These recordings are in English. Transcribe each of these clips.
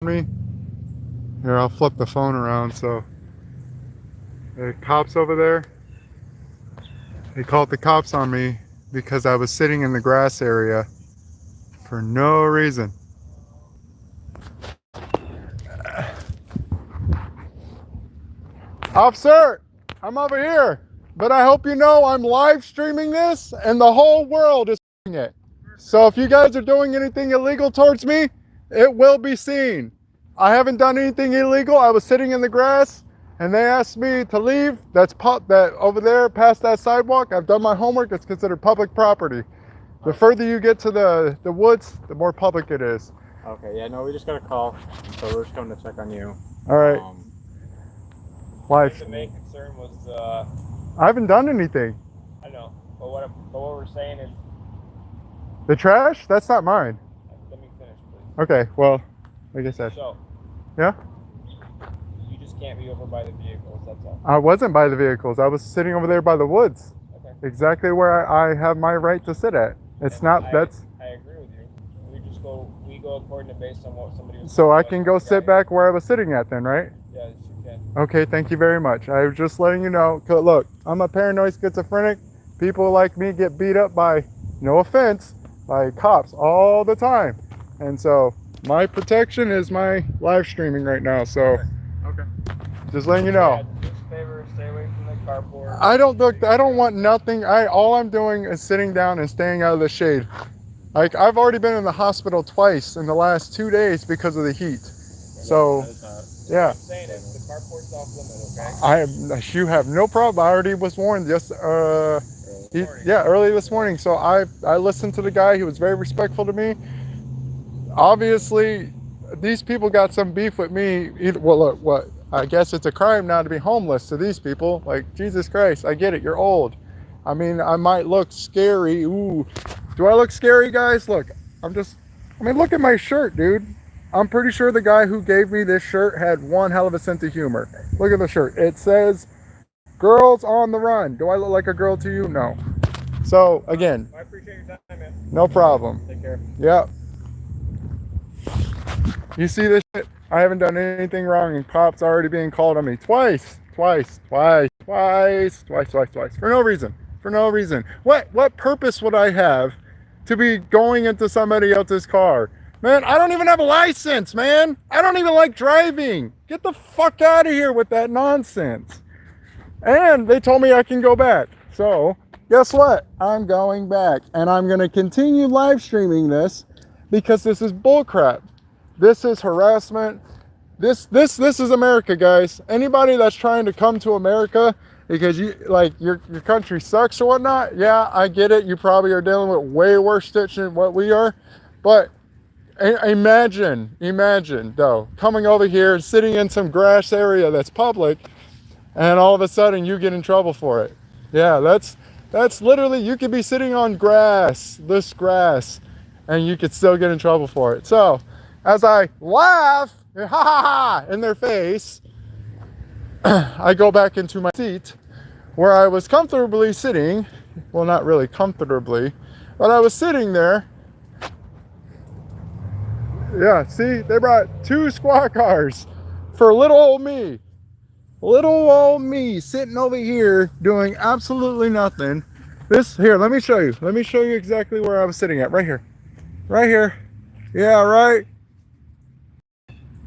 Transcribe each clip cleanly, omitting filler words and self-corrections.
me. Here, I'll flip the phone around. So the cops over there, they called the cops on me because I was sitting in the grass area for no reason. Officer, I'm over here, but I hope you know I'm live streaming this and the whole world is seeing it. So if you guys are doing anything illegal towards me, it will be seen. I haven't done anything illegal. I was sitting in the grass and they asked me to leave. That's that over there past that sidewalk. I've done my homework. It's considered public property. The further you get to the woods, the more public it is. Okay, yeah, no, we just got a call, so we're just coming to check on you. All right. Life. The main concern was I haven't done anything. I know, but what we're saying is, the trash? That's not mine. let me finish, please. Okay, well, like I said. So, yeah? you just can't be over by the vehicles, that's all. I wasn't by the vehicles. I was sitting over there by the woods. Okay. Exactly where I have my right to sit at. It's And not, I that's... agree with you. We go according to based on what somebody was So I telling can us. go sit back where I was sitting at then, right? Yes, you can. Okay, thank you very much. I was just letting you know. Look, I'm a paranoid schizophrenic. People like me get beat up by, no offense, by cops all the time. And so my protection is my live streaming right now. So Okay. just letting you know. Yeah, do us a favor, stay away from the carport. I don't want nothing. All I'm doing is sitting down and staying out of the shade. Like, I've already been in the hospital twice in the last 2 days because of the heat. So yeah. What I'm saying is the carport's off limit, okay? You have no problem. I already was warned just early this morning. So I listened to the guy. He was very respectful to me. Obviously, these people got some beef with me. Well, look, what? I guess it's a crime now to be homeless to these people. Like, Jesus Christ, I get it. You're old. I mean, I might look scary. Ooh, do I look scary, guys? Look, look at my shirt, dude. I'm pretty sure the guy who gave me this shirt had one hell of a sense of humor. Look at the shirt. It says, "Girls on the run." Do I look like a girl to you? No. So, again. I appreciate your time, man. No problem. Take care. Yeah. You see this shit? I haven't done anything wrong and cops already being called on me twice. For no reason. For no reason. What purpose would I have to be going into somebody else's car? Man, I don't even have a license, man. I don't even like driving. Get the fuck out of here with that nonsense. And they told me I can go back. So, guess what? I'm going back. And I'm going to continue live streaming this because this is bullcrap. This is harassment. This is America, guys. Anybody that's trying to come to America because your country sucks or whatnot, yeah, I get it. You probably are dealing with way worse shit than what we are. But imagine though, coming over here, sitting in some grass area that's public, and all of a sudden you get in trouble for it. Yeah, that's literally, you could be sitting on this grass, and you could still get in trouble for it. So, as I laugh, ha ha ha, in their face, I go back into my seat where I was comfortably sitting. Well, not really comfortably, but I was sitting there. Yeah, see, they brought 2 squad cars for little old me. Little old me sitting over here doing absolutely nothing. Here, let me show you. Let me show you exactly where I was sitting at. Right here. Right here. Yeah, right.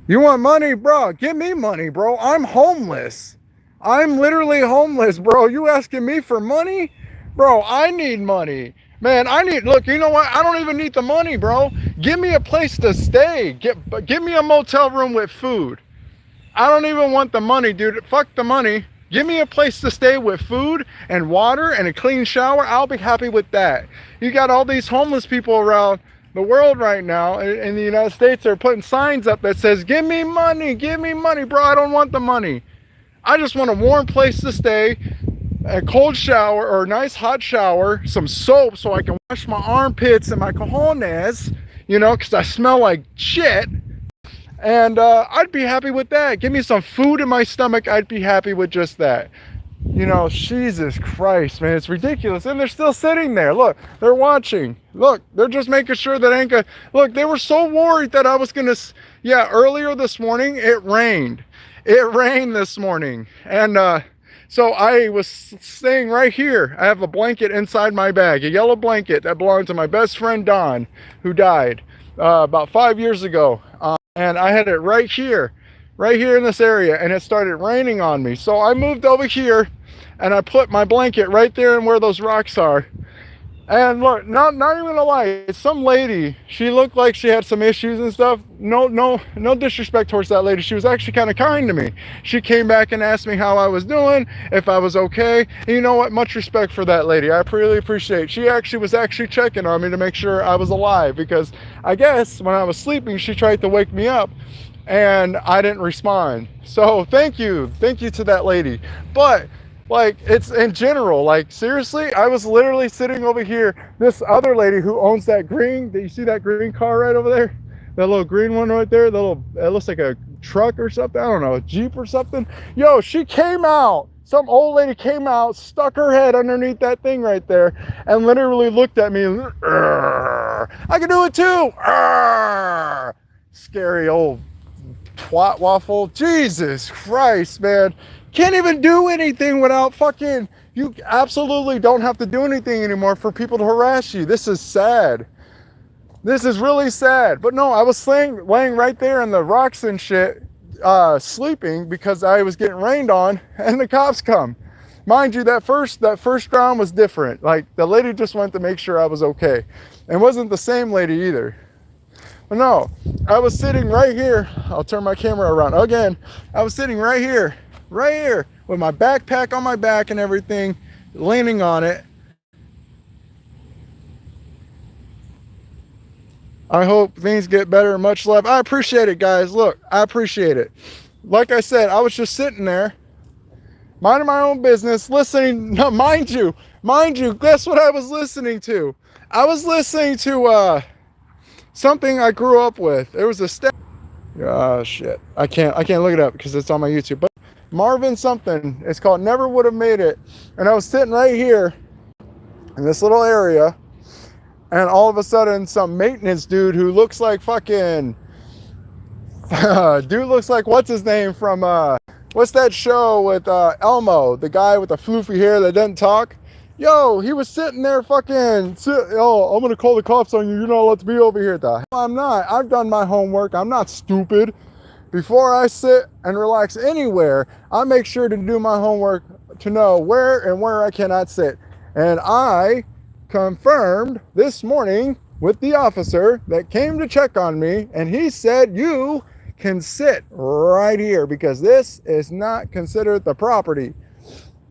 You want money, bro? Give me money, bro. I'm homeless. I'm literally homeless, bro. You asking me for money? Bro, I need money. Man, look, you know what? I don't even need the money, bro. Give me a place to stay. Give me a motel room with food. I don't even want the money, dude. Fuck the money. Give me a place to stay with food and water and a clean shower. I'll be happy with that. You got all these homeless people around the world right now in the United States. They're putting signs up that says, give me money, bro. I don't want the money. I just want a warm place to stay, a cold shower or a nice hot shower, some soap so I can wash my armpits and my cojones, because I smell like shit. And I'd be happy with that. Give me some food in my stomach. I'd be happy with just that. You know, Jesus Christ, man, it's ridiculous. And they're still sitting there. Look, they're watching. Look, they're just making sure that ain't gonna. Look, they were so worried that I was gonna. Yeah, earlier this morning, it rained. It rained this morning. And so I was staying right here. I have a blanket inside my bag, a yellow blanket that belonged to my best friend, Don, who died about 5 years ago. And I had it right here in this area, and it started raining on me. So I moved over here and I put my blanket right there and where those rocks are. And look, not even gonna lie, some lady, she looked like she had some issues and stuff. No disrespect towards that lady. She was actually kind of kind to me. She came back and asked me how I was doing, if I was okay. And you know what? Much respect for that lady. I really appreciate. She actually was checking on me to make sure I was alive, because I guess when I was sleeping, she tried to wake me up and I didn't respond. So thank you to that lady. But like, it's in general, like, seriously, I was literally sitting over here. This other lady who owns that green, you see that green car right over there? That little green one right there, it looks like a truck or something, I don't know, a Jeep or something. Yo, she came out, some old lady came out, stuck her head underneath that thing right there, and literally looked at me, I can do it too. Scary old twat waffle. Jesus Christ, man. Can't even do anything without fucking, you absolutely don't have to do anything anymore for people to harass you. This is sad. This is really sad. But no, I was laying right there in the rocks and shit, sleeping, because I was getting rained on, and the cops come. Mind you, that first round was different. Like, the lady just went to make sure I was okay. And wasn't the same lady either. But no, I was sitting right here. I'll turn my camera around again. I was sitting right here with my backpack on my back and everything, leaning on it. I hope things get better. Much love. I appreciate it, guys. Look, I appreciate it. Like I said, I was just sitting there, minding my own business, listening. No, mind you, guess what I was listening to? I was listening to something I grew up with. There was a shit. I can't look it up because it's on my YouTube. But Marvin something. It's called Never Would Have Made It. And I was sitting right here in this little area, and all of a sudden some maintenance dude who looks like fucking dude looks like, what's his name from what's that show with Elmo, the guy with the floofy hair that doesn't talk? Yo, he was sitting there fucking, I'm gonna call the cops on you. You're not allowed to be over here. The hell I'm not. I've done my homework. I'm not stupid. Before I sit and relax anywhere, I make sure to do my homework to know where I cannot sit. And I confirmed this morning with the officer that came to check on me, and he said, you can sit right here because this is not considered the property.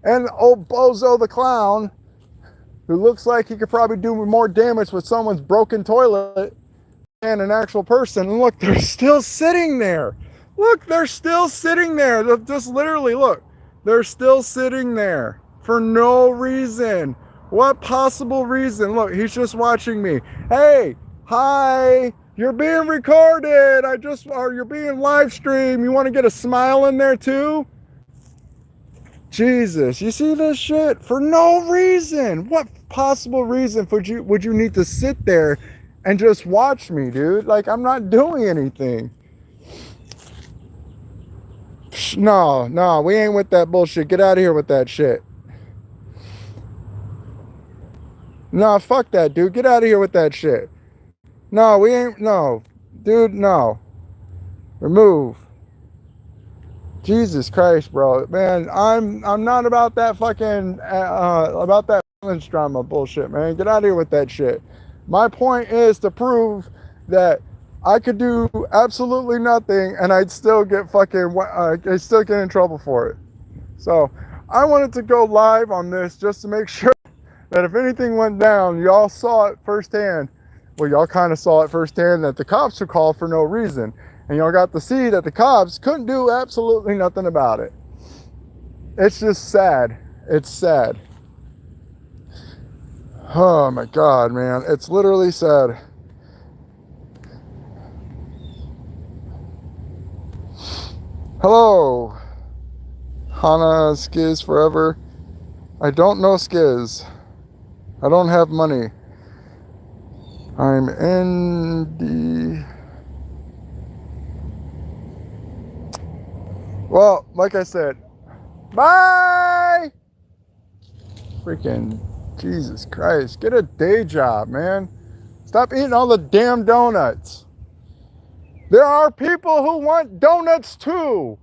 And old Bozo the clown, who looks like he could probably do more damage with someone's broken toilet than an actual person. And look, they're still sitting there. Look, they're still sitting there. Just literally, look, they're still sitting there for no reason. What possible reason? Look, he's just watching me. Hey, hi, you're being recorded. Or you're being live streamed. You want to get a smile in there too? Jesus, you see this shit? For no reason. What possible reason would you need to sit there and just watch me, dude? Like, I'm not doing anything. No, we ain't with that bullshit. Get out of here with that shit. No, fuck that, dude. Get out of here with that shit. No, we ain't. No, dude, no. Remove. Jesus Christ, bro, man, I'm not about that fucking about that violence drama bullshit, man. Get out of here with that shit. My point is to prove that I could do absolutely nothing and I'd still get I'd still get in trouble for it. So I wanted to go live on this just to make sure that if anything went down, y'all saw it firsthand. Well, y'all kind of saw it firsthand that the cops were called for no reason. And y'all got to see that the cops couldn't do absolutely nothing about it. It's just sad. It's sad. Oh my God, man. It's literally sad. Hello. Hana Skiz Forever. I don't know Skiz. I don't have money. I'm in the... Well, like I said, bye! Freaking Jesus Christ. Get a day job, man. Stop eating all the damn donuts. There are people who want donuts too.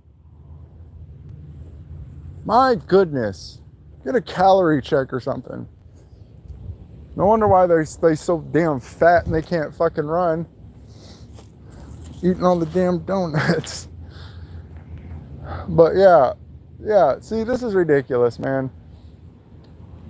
My goodness. Get a calorie check or something. No wonder why they're so damn fat and they can't fucking run. Eating all the damn donuts. But yeah, see, this is ridiculous, man.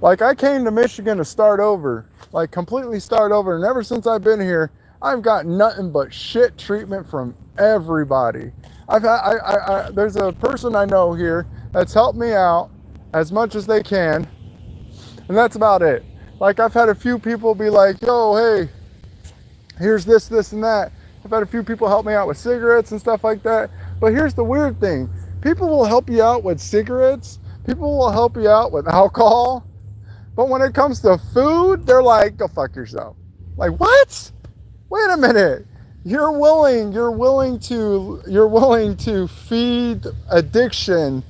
Like, I came to Michigan to start over, like completely start over, and ever since I've been here, I've got nothing but shit treatment from everybody. There's a person I know here that's helped me out as much as they can, and that's about it. Like, I've had a few people be like, yo, hey, here's this, and that. I've had a few people help me out with cigarettes and stuff like that. But here's the weird thing. People will help you out with cigarettes. People will help you out with alcohol. But when it comes to food, they're like, go fuck yourself. Like, what? Wait a minute. You're willing to feed addiction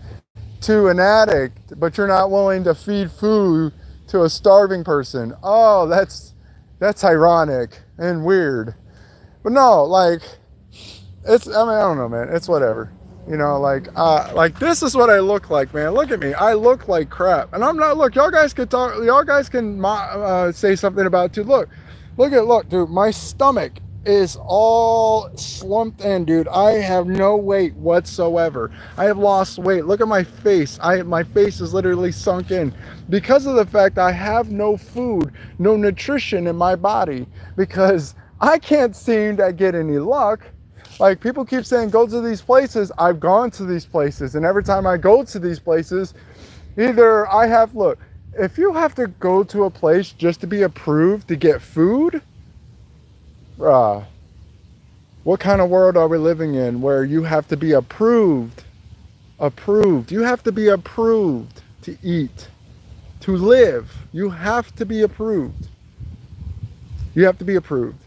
to an addict, but you're not willing to feed food to a starving person. Oh, that's ironic and weird. But no, like, I don't know, man. It's whatever. You know, like this is what I look like, man. Look at me. I look like crap. And I'm not, look, y'all guys can talk, y'all guys can say something about it too. Look, dude, my stomach is all slumped in, dude. I have no weight whatsoever. I have lost weight. Look at my face. My face is literally sunk in because of the fact I have no food, no nutrition in my body, because I can't seem to get any luck. Like, people keep saying, go to these places. I've gone to these places. And every time I go to these places, either I have, look, if you have to go to a place just to be approved to get food, what kind of world are we living in where you have to be approved? You have to be approved to eat, to live. You have to be approved. You have to be approved.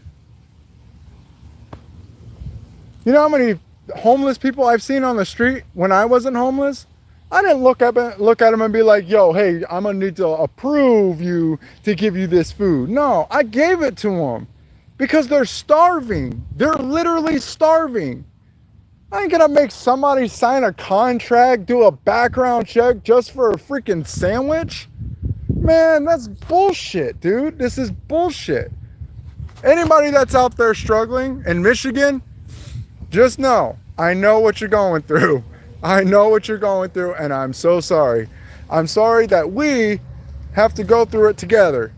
You know how many homeless people I've seen on the street when I wasn't homeless? I didn't look at them and be like, yo, hey, I'm going to need to approve you to give you this food. No, I gave it to them because they're starving. They're literally starving. I ain't going to make somebody sign a contract, do a background check just for a freaking sandwich. Man, that's bullshit, dude. This is bullshit. Anybody that's out there struggling in Michigan, just know, I know what you're going through. I know what you're going through, and I'm so sorry. I'm sorry that we have to go through it together.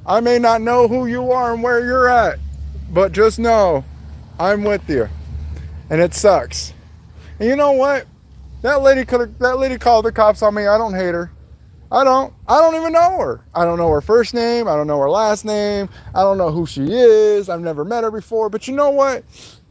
I may not know who you are and where you're at, but just know I'm with you. And it sucks. And you know what? That lady called the cops on me. I don't hate her. I don't even know her. I don't know her first name. I don't know her last name. I don't know who she is. I've never met her before. But you know what?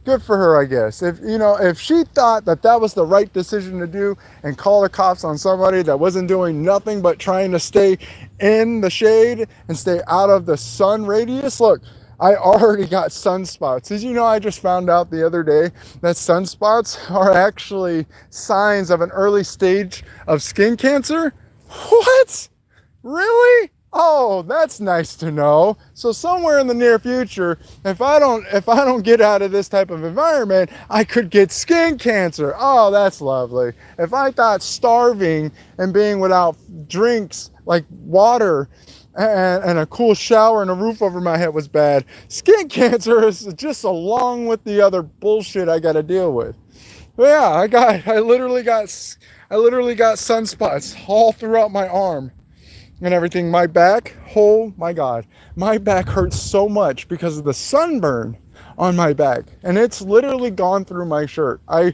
Good for her, I guess. If she thought that was the right decision to do and call the cops on somebody that wasn't doing nothing but trying to stay in the shade and stay out of the sun radius, look, I already got sunspots. Did you know, I just found out the other day that sunspots are actually signs of an early stage of skin cancer? What? Really? Oh, that's nice to know. So somewhere in the near future, if I don't get out of this type of environment, I could get skin cancer. Oh, that's lovely. If I thought starving and being without drinks like water and a cool shower and a roof over my head was bad, skin cancer is just along with the other bullshit I got to deal with. But yeah, I literally got sunspots all throughout my arm and everything. My back, oh my God, my back hurts so much because of the sunburn on my back, and it's literally gone through my shirt. I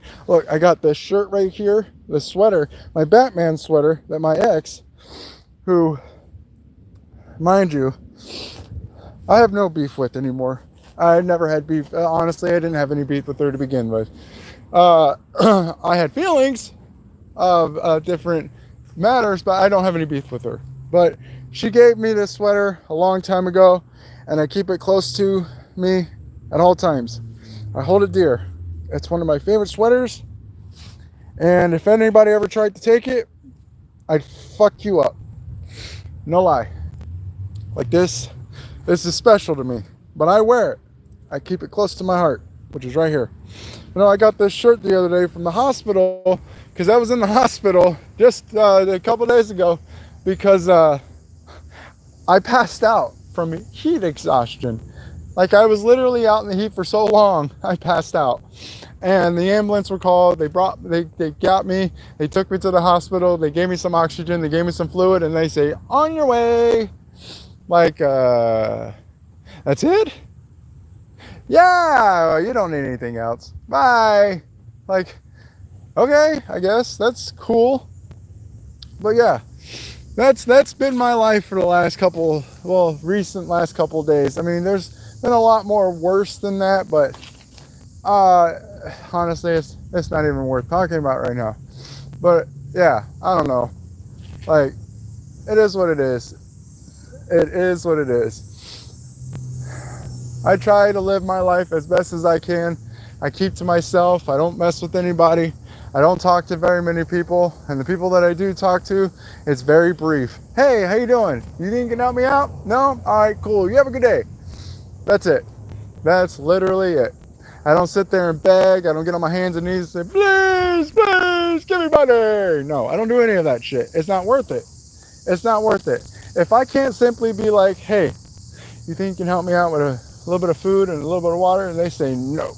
got this shirt right here, the sweater, my Batman sweater that my ex, who, mind you, I have no beef with anymore. I never had beef. Honestly, I didn't have any beef with her to begin with. I had feelings of different matters, but I don't have any beef with her. But she gave me this sweater a long time ago, and I keep it close to me at all times. I hold it dear. It's one of my favorite sweaters, and if anybody ever tried to take it, I'd fuck you up. No lie. Like this is special to me, but I wear it. I keep it close to my heart, which is right here. You know, I got this shirt the other day from the hospital because I was in the hospital just a couple days ago because I passed out from heat exhaustion. Like, I was literally out in the heat for so long, I passed out. And the ambulance were called. They got me. They took me to the hospital. They gave me some oxygen. They gave me some fluid, and they say, on your way. Like, that's it? Yeah, you don't need anything else. Bye. Like, okay, I guess that's cool. But yeah, that's been my life for the last recent last couple of days. I mean, there's been a lot more worse than that, but honestly, it's not even worth talking about right now. But yeah, I don't know. Like, it is what it is. It is what it is. I try to live my life as best as I can. I keep to myself. I don't mess with anybody. I don't talk to very many people. And the people that I do talk to, it's very brief. Hey, how you doing? You think you can help me out? No? All right, cool. You have a good day. That's it. That's literally it. I don't sit there and beg. I don't get on my hands and knees and say, please, please, give me money. No, I don't do any of that shit. It's not worth it. It's not worth it. If I can't simply be like, hey, you think you can help me out with a little bit of food and a little bit of water, and they say no,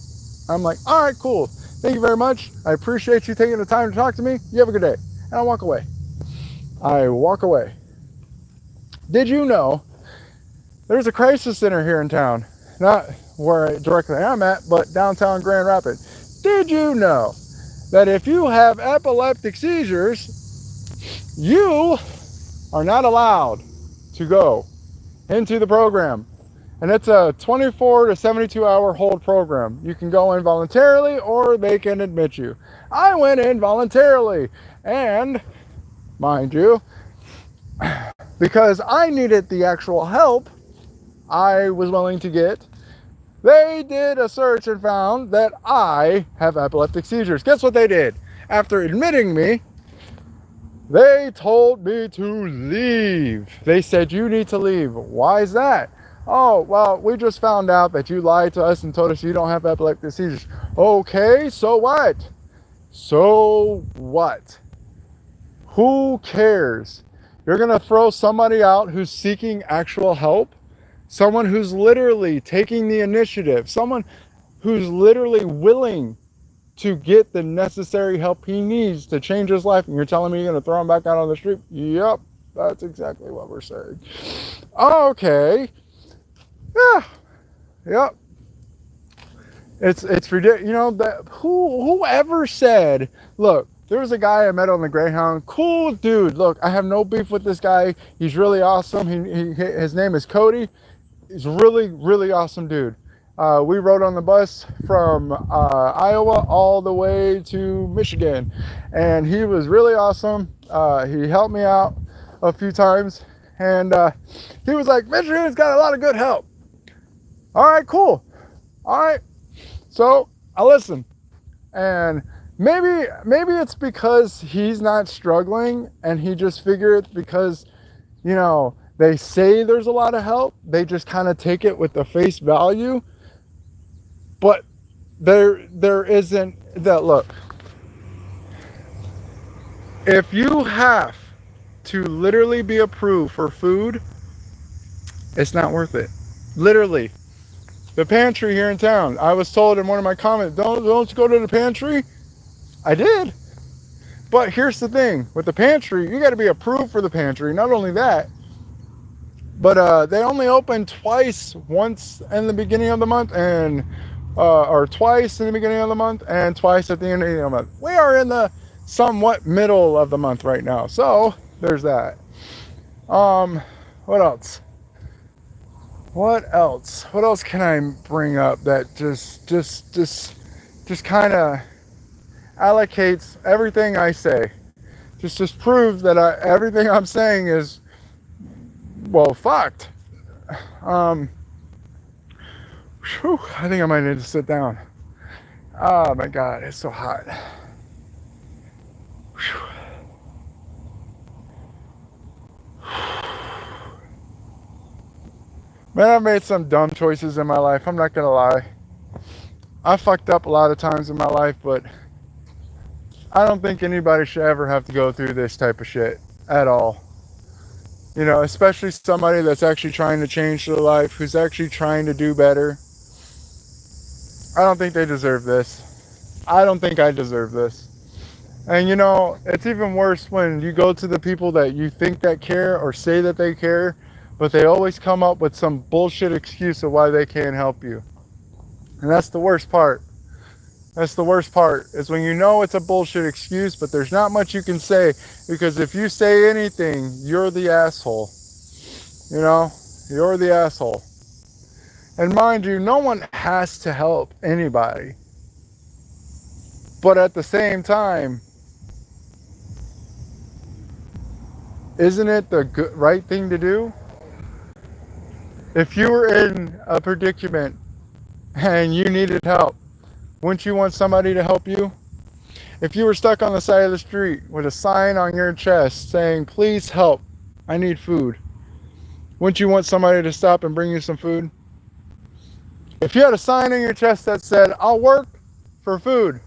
I'm like, all right, cool, thank you very much, I appreciate you taking the time to talk to me, you have a good day, and I walk away. Did you know there's a crisis center here in town? Not where directly I'm at, but downtown Grand Rapids. Did you know that if you have epileptic seizures, you are not allowed to go into the program? And it's a 24 to 72 hour hold program. You can go in voluntarily or they can admit you. I went in voluntarily, and mind you, because I needed the actual help I was willing to get, they did a search and found that I have epileptic seizures. Guess what they did? After admitting me, they told me to leave. They said, you need to leave. Why is that? Oh, well, we just found out that you lied to us and told us you don't have epileptic seizures. Okay, so what? So what? Who cares? You're going to throw somebody out who's seeking actual help? Someone who's literally taking the initiative? Someone who's literally willing to get the necessary help he needs to change his life, and you're telling me you're going to throw him back out on the street? Yep, that's exactly what we're saying. Okay. Yeah. Yep. It's ridiculous. You know, that whoever said, look, there was a guy I met on the Greyhound. Cool dude. Look, I have no beef with this guy. He's really awesome. His name is Cody. He's really, really awesome dude. We rode on the bus from Iowa all the way to Michigan, and he was really awesome. He helped me out a few times, and he was like, Michigan's got a lot of good help. All right, cool. All right. So I listened, and maybe it's because he's not struggling, and he just figured because, you know, they say there's a lot of help, they just kind of take it with the face value. But there isn't that. Look, if you have to literally be approved for food, it's not worth it. Literally. The pantry here in town, I was told in one of my comments, don't go to the pantry. I did. But here's the thing, with the pantry, you got to be approved for the pantry. Not only that, but they only open twice, once in the beginning of the month, and or twice in the beginning of the month and twice at the end of the month. We are in the somewhat middle of the month right now, so there's that. What else? What else can I bring up that just kind of allocates everything I say? just proves that everything I'm saying is, well, fucked. Whew, I think I might need to sit down. Oh my God, it's so hot. Whew. Man, I've made some dumb choices in my life. I'm not gonna lie. I fucked up a lot of times in my life, but I don't think anybody should ever have to go through this type of shit at all. You know, especially somebody that's actually trying to change their life, who's actually trying to do better. I don't think they deserve this. I don't think I deserve this. And you know, it's even worse when you go to the people that you think that care or say that they care, but they always come up with some bullshit excuse of why they can't help you. And that's the worst part. That's the worst part, is when you know it's a bullshit excuse, but there's not much you can say, because if you say anything, you're the asshole. You know, you're the asshole. And mind you, no one has to help anybody. But at the same time, isn't it the right thing to do? If you were in a predicament and you needed help, wouldn't you want somebody to help you? If you were stuck on the side of the street with a sign on your chest saying, please help, I need food, wouldn't you want somebody to stop and bring you some food? If you had a sign on your chest that said, I'll work for food,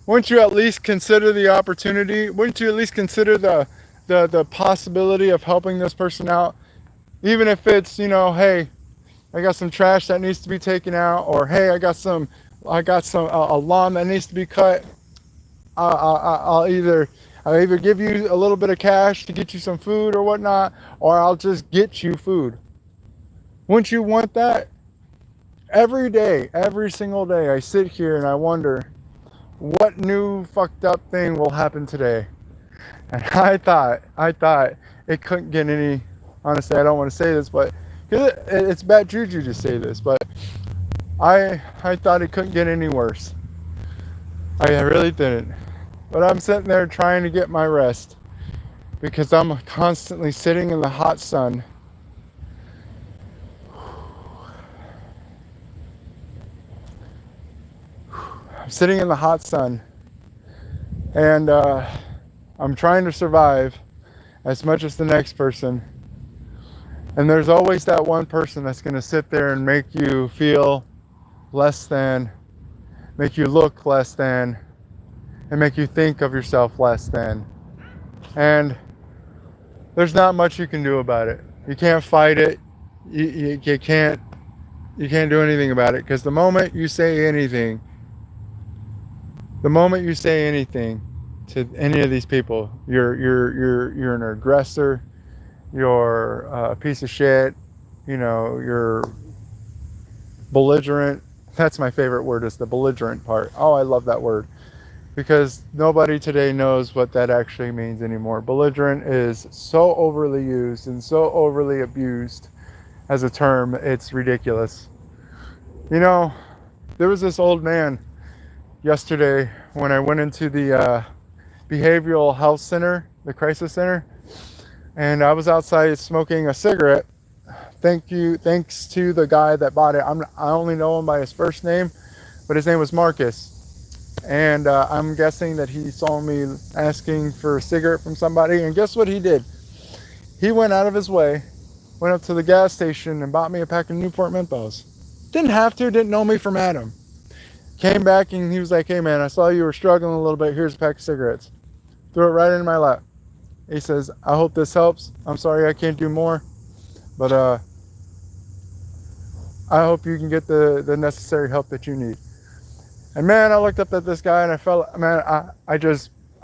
wouldn't you at least consider the opportunity? Wouldn't you at least consider the possibility of helping this person out? Even if it's, you know, hey, I got some trash that needs to be taken out, or hey, I got a lawn that needs to be cut. I'll either give you a little bit of cash to get you some food or whatnot, or I'll just get you food. Wouldn't you want that? Every day, every single day, I sit here and I wonder, what new fucked up thing will happen today? And I thought it couldn't get any, honestly, I don't want to say this, but it's bad juju to say this, but I thought it couldn't get any worse. I really didn't. But I'm sitting there trying to get my rest because I'm constantly sitting in the hot sun. I'm sitting in the hot sun, and I'm trying to survive as much as the next person. And there's always that one person that's going to sit there and make you feel less than, make you look less than, and make you think of yourself less than. And there's not much you can do about it. You can't fight it. You can't do anything about it, because the moment you say anything to any of these people, you're an aggressor, you're a piece of shit, you know, you're belligerent. That's my favorite word, is the belligerent part. Oh, I love that word, because nobody today knows what that actually means anymore. Belligerent is so overly used and so overly abused as a term, it's ridiculous. You know, there was this old man yesterday when I went into the behavioral health center, the crisis center, and I was outside smoking a cigarette. Thanks to the guy that bought it. I only know him by his first name, but his name was Marcus. And I'm guessing that he saw me asking for a cigarette from somebody, and guess what he did? He went out of his way, went up to the gas station and bought me a pack of Newport Menthos. Didn't have to, didn't know me from Adam. Came back and he was like, hey man, I saw you were struggling a little bit, here's a pack of cigarettes. Threw it right in my lap. He says, I hope this helps. I'm sorry I can't do more, but I hope you can get the necessary help that you need. And man, I looked up at this guy and I felt, man, I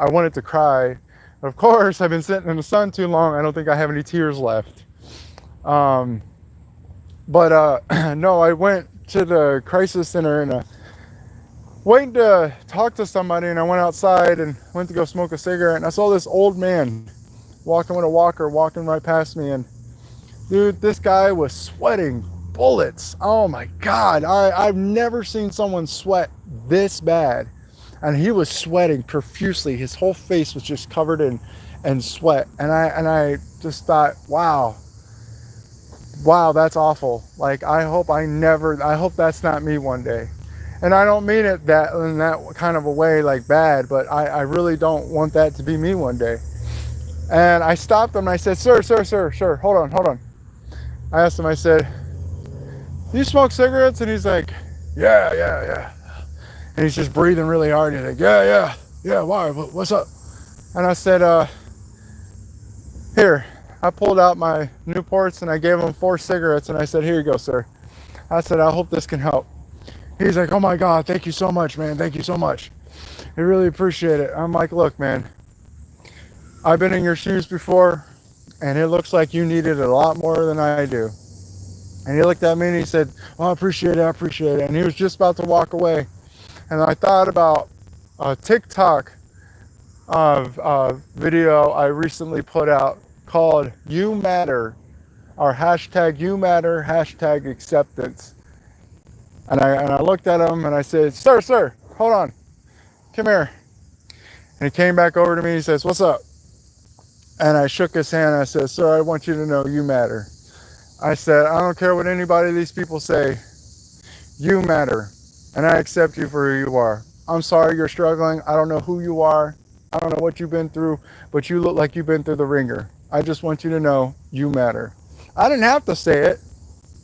wanted to cry. Of course, I've been sitting in the sun too long. I don't think I have any tears left. No, I went to the crisis center and waiting to talk to somebody, and I went outside and went to go smoke a cigarette, and I saw this old man walking with a walker, walking right past me, and dude, this guy was sweating bullets. Oh my God, I've never seen someone sweat this bad. and he was sweating profusely. His whole face was just covered in sweat. And I just thought, wow, that's awful. Like, I hope that's not me one day. And I don't mean it that in that kind of a way, like bad, but I really don't want that to be me one day. And I stopped him and I said, sir, hold on. I asked him, I said, do you smoke cigarettes? And he's like, yeah. And he's just breathing really hard. He's like, yeah, why? What's up? And I said, here. I pulled out my Newports and I gave him 4 cigarettes and I said, here you go, sir. I said, I hope this can help. He's like, oh my God, thank you so much, man. Thank you so much. I really appreciate it. I'm like, look, man, I've been in your shoes before and it looks like you need it a lot more than I do. And he looked at me and he said, oh, I appreciate it. And he was just about to walk away. And I thought about a TikTok video I recently put out called You Matter, or hashtag You Matter, hashtag acceptance. And I looked at him and I said, sir, hold on, come here. And he came back over to me and he says, what's up? And I shook his hand and I said, sir, I want you to know you matter. I said, I don't care what anybody these people say, you matter. And I accept you for who you are. I'm sorry you're struggling. I don't know who you are. I don't know what you've been through, but you look like you've been through the ringer. I just want you to know you matter. I didn't have to say it.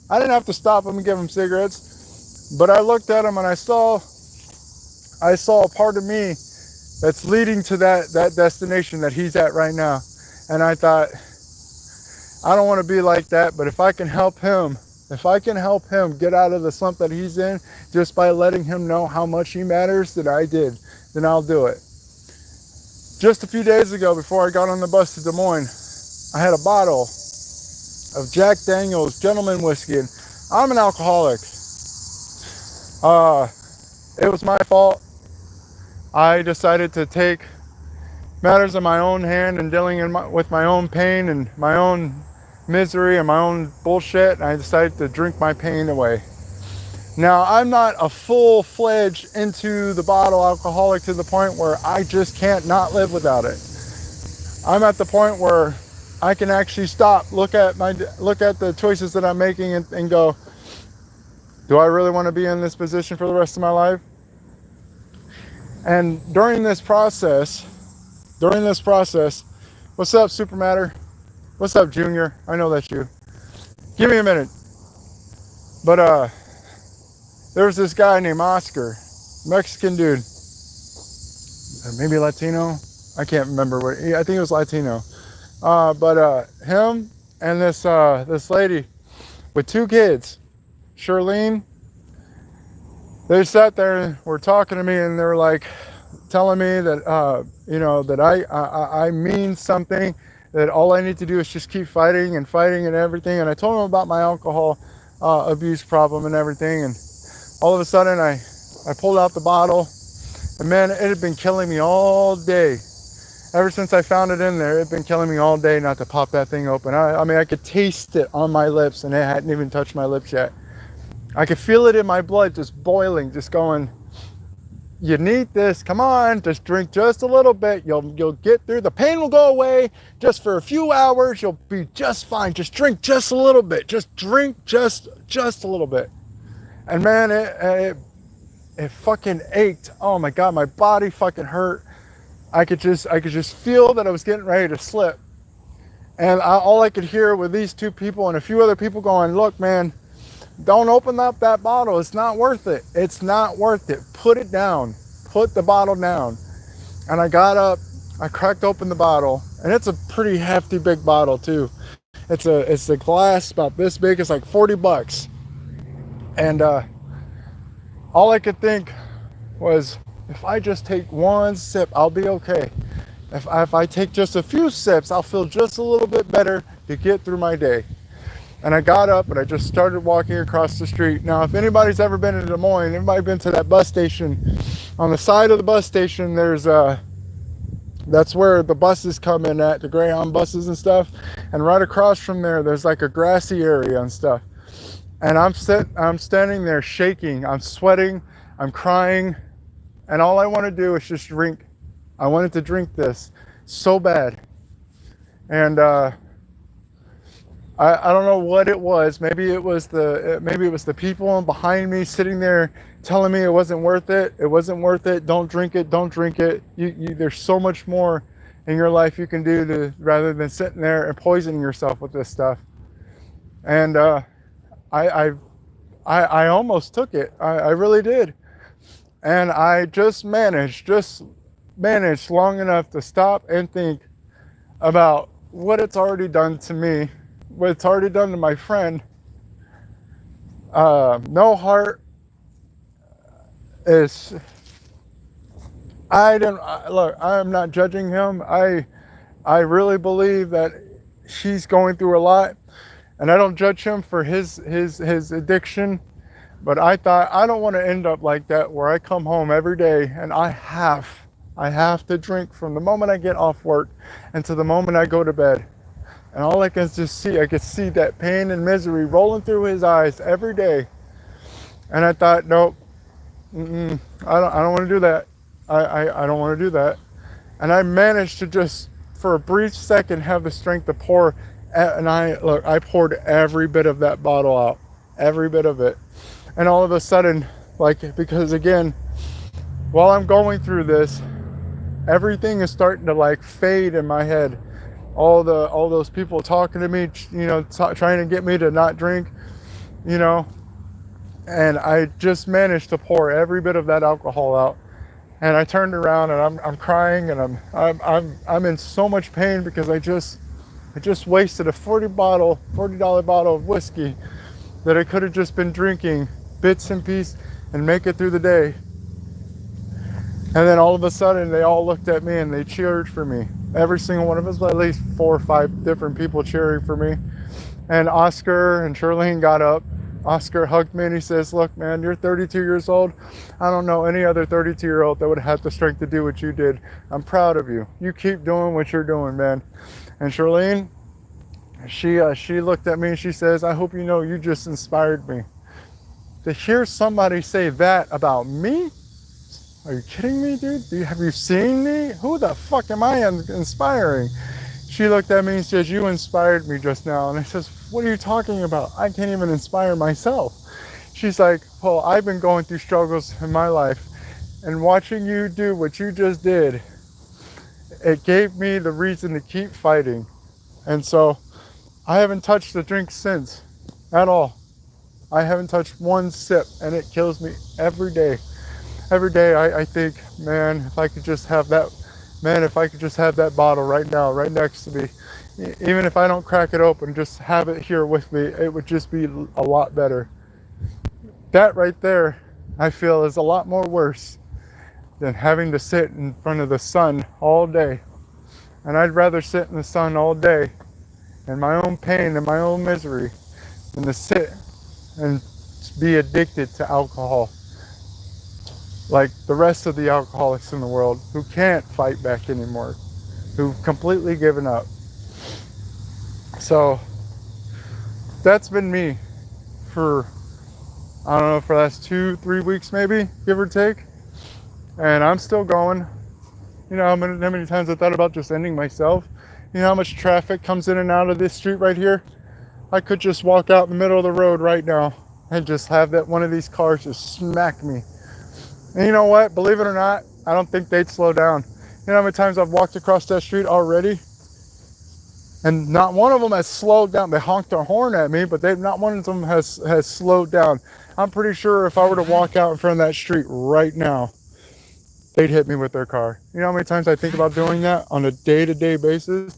I didn't have to stop him and give him cigarettes, but I looked at him and I saw a part of me that's leading to that destination that he's at right now. And I thought, I don't want to be like that, but if I can help him get out of the slump that he's in just by letting him know how much he matters, then I'll do it. Just a few days ago, before I got on the bus to Des Moines, I had a bottle of Jack Daniel's Gentleman Whiskey, and I'm an alcoholic. It was my fault. I decided to take matters in my own hand and dealing with my own pain and my own misery and my own bullshit, and I decided to drink my pain away. Now, I'm not a full-fledged into the bottle alcoholic to the point where I just can't not live without it. I'm at the point where I can actually stop, look at the choices that I'm making and go, do I really want to be in this position for the rest of my life? And during this process, what's up, Supermatter? What's up, Junior? I know that's you. Give me a minute. But there's this guy named Oscar, Mexican dude, maybe Latino. I can't remember I think it was Latino. But him and this lady with 2 kids, Charlene, they sat there and were talking to me, and they're like telling me that that I mean something, that all I need to do is just keep fighting and everything. And I told them about my alcohol abuse problem and everything, and all of a sudden I pulled out the bottle, and man, it had been killing me all day. Ever since I found it in there, it had been killing me all day not to pop that thing open. I mean, I could taste it on my lips, and it hadn't even touched my lips yet. I could feel it in my blood, just boiling, just going, you need this, come on, just drink just a little bit, you'll get through, the pain will go away just for a few hours, you'll be just fine, just drink just a little bit, just drink just a little bit. And man, it fucking ached. Oh my God, my body fucking hurt. I could just feel that I was getting ready to slip. And all I could hear were these 2 people and a few other people going, look, man, don't open up that bottle. It's not worth it. It's not worth it. Put it down. Put the bottle down. And I got up, I cracked open the bottle, and it's a pretty hefty big bottle too. It's a glass about this big. It's like $40. And all I could think was, if I just take 1 sip, I'll be okay. If I take just a few sips, I'll feel just a little bit better to get through my day. And I got up and I just started walking across the street. Now, if anybody's ever been in Des Moines, anybody been to that bus station, on the side of the bus station, there's that's where the buses come in at, the Greyhound buses and stuff. And right across from there's like a grassy area and stuff. And I'm standing there shaking, I'm sweating, I'm crying, And all I want to do is just drink. I wanted to drink this so bad. And I don't know what it was. Maybe it was the people behind me sitting there telling me it wasn't worth it. It wasn't worth it. Don't drink it. Don't drink it. There's so much more in your life you can do rather than sitting there and poisoning yourself with this stuff. And I almost took it. I really did. And I just managed long enough to stop and think about what it's already done to me, what it's already done to my friend. No Heart is, look, I'm not judging him. I really believe that he's going through a lot, and I don't judge him for his addiction. But I thought, I don't want to end up like that, where I come home every day and I have to drink from the moment I get off work and to the moment I go to bed. And all I can just see, I could see that pain and misery rolling through his eyes every day. And I thought, nope, I don't want to do that. I don't want to do that. And I managed to just, for a brief second, have the strength to pour. And I poured every bit of that bottle out, every bit of it. And all of a sudden, because again, while I'm going through this, everything is starting to fade in my head. All those people talking to me, trying to get me to not drink, and I just managed to pour every bit of that alcohol out. And I turned around and I'm crying, and I'm in so much pain because I just wasted a $40 bottle of whiskey that I could have just been drinking bits and pieces and make it through the day. And then all of a sudden they all looked at me and they cheered for me. Every single one of us, at least 4 or 5 different people cheering for me. And Oscar and Charlene got up. Oscar hugged me and he says, look, man, you're 32 years old. I don't know any other 32-year-old that would have the strength to do what you did. I'm proud of you. You keep doing what you're doing, man. And Charlene, she looked at me and she says, I hope you know you just inspired me. To hear somebody say that about me? Are you kidding me, dude? Have you seen me? Who the fuck am I inspiring? She looked at me and says, you inspired me just now. And I says, what are you talking about? I can't even inspire myself. She's like, Paul, I've been going through struggles in my life, and watching you do what you just did, it gave me the reason to keep fighting. And so I haven't touched the drink since, at all. I haven't touched one sip, and it kills me every day. Every day I think, man, if I could just have that bottle right now, right next to me, even if I don't crack it open, just have it here with me, it would just be a lot better. That right there, I feel, is a lot more worse than having to sit in front of the sun all day. And I'd rather sit in the sun all day in my own pain and my own misery than to sit and be addicted to alcohol like the rest of the alcoholics in the world who can't fight back anymore, who've completely given up. So that's been me for, I don't know, for the last 2-3 weeks maybe, give or take. And I'm still going. You know how many times I thought about just ending myself? You know how much traffic comes in and out of this street right here? I could just walk out in the middle of the road right now and just have that one of these cars just smack me. And you know what? Believe it or not, I don't think they'd slow down. You know how many times I've walked across that street already? And not one of them has slowed down. They honked their horn at me, but not one of them has slowed down. I'm pretty sure if I were to walk out in front of that street right now, they'd hit me with their car. You know how many times I think about doing that on a day-to-day basis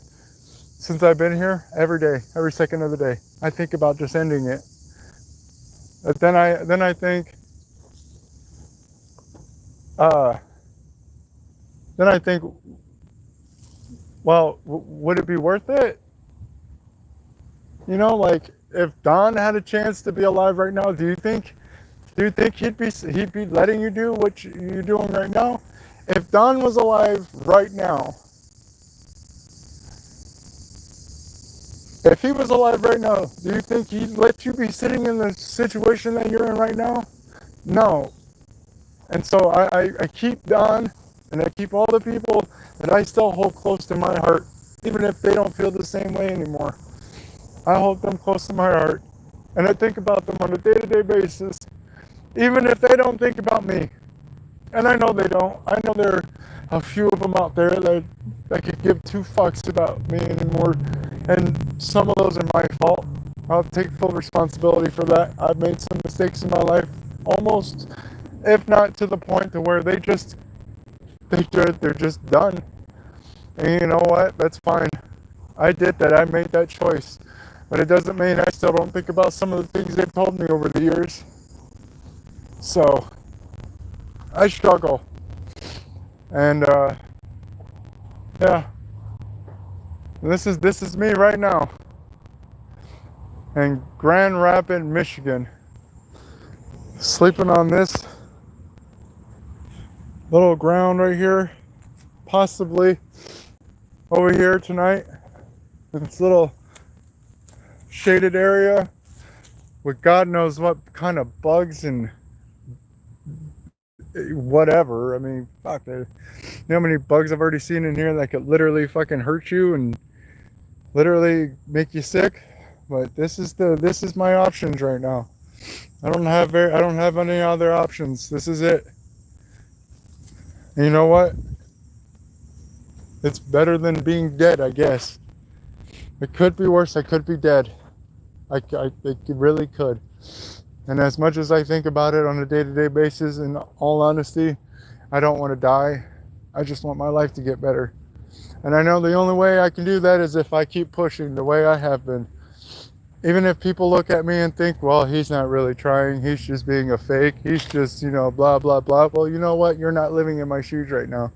since I've been here? Every day, every second of the day. I think about just ending it. But then I think, well, would it be worth it? You know, like if Don had a chance to be alive right now, do you think he'd be letting you do what you're doing right now? If Don was alive right now, if he was alive right now, do you think he'd let you be sitting in the situation that you're in right now? No. And so I keep Don, and I keep all the people that I still hold close to my heart, even if they don't feel the same way anymore. I hold them close to my heart, and I think about them on a day-to-day basis, even if they don't think about me. And I know they don't. I know there are a few of them out there that could give two fucks about me anymore, and some of those are my fault. I'll take full responsibility for that. I've made some mistakes in my life, almost, if not to the point to where they're just done. And you know what? That's fine. I did that. I made that choice. But it doesn't mean I still don't think about some of the things they've told me over the years. So, I struggle. And, yeah. This is me right now. In Grand Rapids, Michigan. Sleeping on this little ground right here. Possibly over here tonight. This little shaded area with God knows what kind of bugs and whatever. I mean, fuck. You know how many bugs I've already seen in here that could literally fucking hurt you and literally make you sick? But this is my options right now. I don't have any other options. This is it. And you know what? It's better than being dead, I guess. It could be worse. I could be dead. It really could. And as much as I think about it on a day-to-day basis, in all honesty, I don't want to die. I just want my life to get better. And I know the only way I can do that is if I keep pushing the way I have been. Even if people look at me and think, well, he's not really trying. He's just being a fake. He's just, blah, blah, blah. Well, you know what? You're not living in my shoes right now.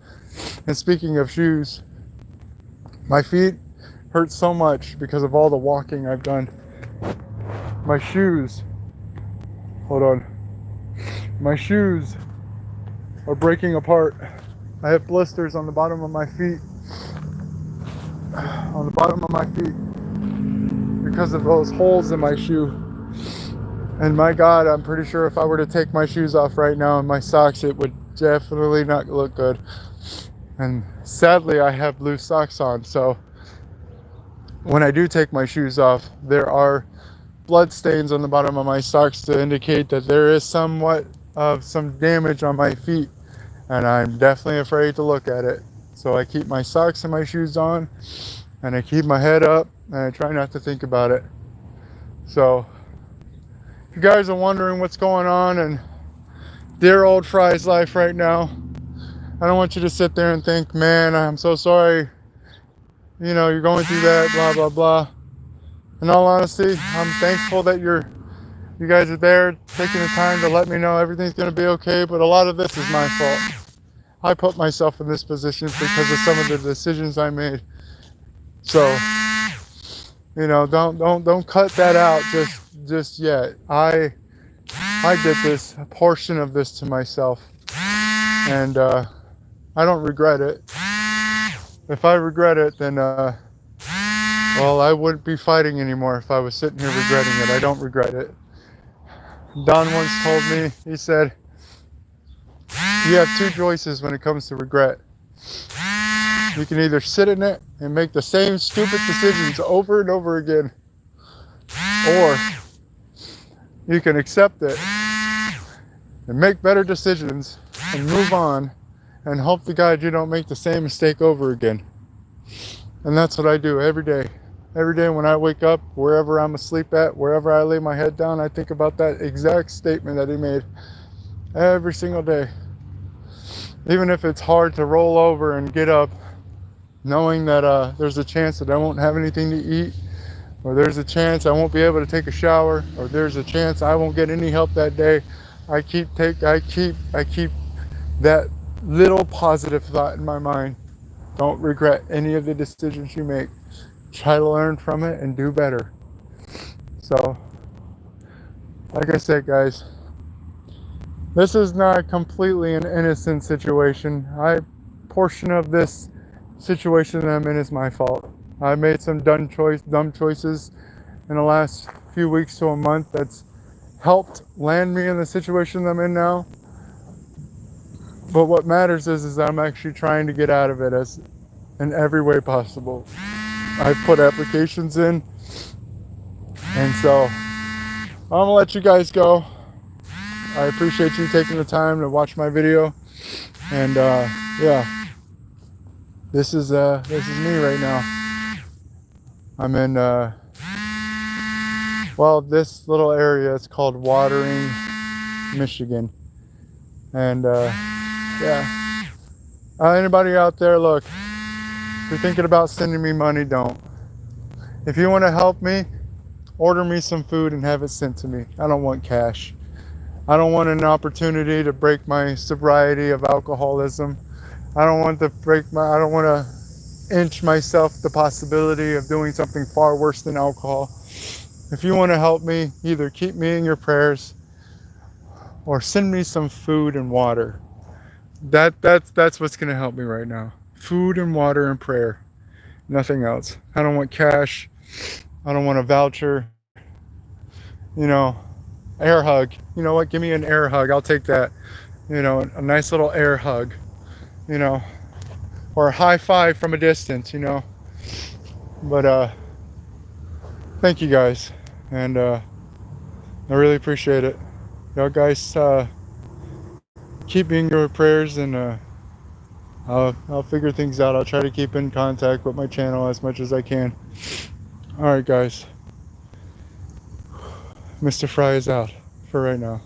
And speaking of shoes, my feet hurt so much because of all the walking I've done. My shoes, hold on. My shoes are breaking apart. I have blisters on the bottom of my feet. On the bottom of my feet. Because of those holes in my shoe. And my God, I'm pretty sure if I were to take my shoes off right now and my socks, it would definitely not look good. And sadly, I have loose socks on, so when I do take my shoes off, there are blood stains on the bottom of my socks to indicate that there is somewhat of some damage on my feet, and I'm definitely afraid to look at it. So I keep my socks and my shoes on, and I keep my head up, and I try not to think about it. So if you guys are wondering what's going on in dear old Fry's life right now, I don't want you to sit there and think, man, I'm so sorry, you're going through that, blah, blah, blah. In all honesty, I'm thankful that you guys are there taking the time to let me know everything's going to be okay, but a lot of this is my fault. I put myself in this position because of some of the decisions I made. So, don't cut that out just yet. I did this, a portion of this to myself, and I don't regret it. If I regret it, then well, I wouldn't be fighting anymore if I was sitting here regretting it. I don't regret it. Don once told me, he said, you have two choices when it comes to regret. You can either sit in it and make the same stupid decisions over and over again, or you can accept it and make better decisions and move on and hope to God you don't make the same mistake over again. And that's what I do every day. Every day when I wake up, wherever I'm asleep at, wherever I lay my head down, I think about that exact statement that he made every single day. Even if it's hard to roll over and get up, knowing that there's a chance that I won't have anything to eat, or there's a chance I won't be able to take a shower, or there's a chance I won't get any help that day, I keep that little positive thought in my mind. Don't regret any of the decisions you make. Try to learn from it and do better. So, like I said, guys, this is not completely an innocent situation. Portion of this situation that I'm in is my fault. I made some dumb choices in the last few weeks to a month that's helped land me in the situation I'm in now. But what matters is I'm actually trying to get out of it as in every way possible. I've put applications in, and so I'm gonna let you guys go. I appreciate you taking the time to watch my video, and yeah, this is me right now. I'm in well, this little area is called Watering, Michigan, and yeah. Anybody out there, look, if you're thinking about sending me money, don't. If you want to help me, order me some food and have it sent to me. I don't want cash. I don't want an opportunity to break my sobriety of alcoholism. I don't want to inch myself the possibility of doing something far worse than alcohol. If you want to help me, either keep me in your prayers or send me some food and water. That's what's going to help me right now. Food and water and prayer. Nothing else. I don't want cash. I don't want a voucher. You know, air hug. You know what? Give me an air hug. I'll take that. You know, a nice little air hug. You know, or a high five from a distance, you know. But thank you guys, and I really appreciate it. Y'all guys keep me in your prayers, and I'll figure things out. I'll try to keep in contact with my channel as much as I can. All right, guys. Mr. Fry is out for right now.